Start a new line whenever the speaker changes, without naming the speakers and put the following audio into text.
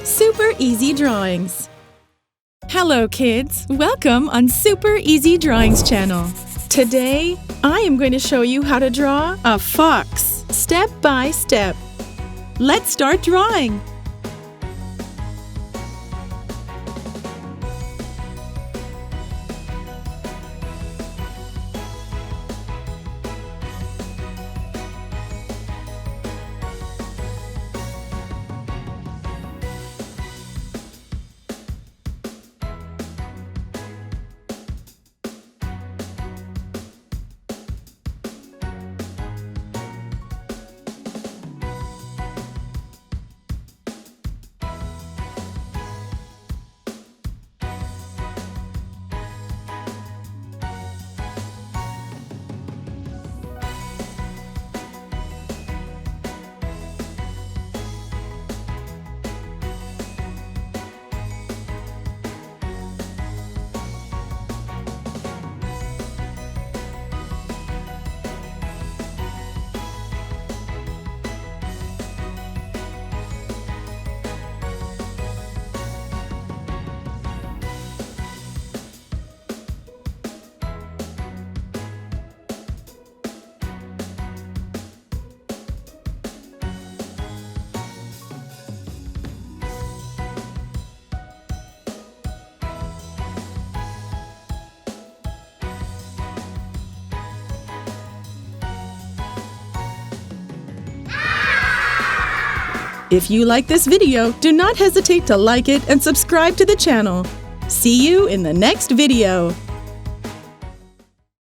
Super Easy Drawings. Hello kids, welcome on Super Easy Drawings channel. Today, I am going to show you how to draw a fox, step by step. Let's start drawing. If you like this video, do not hesitate to like it and subscribe to the channel. See you in the next video.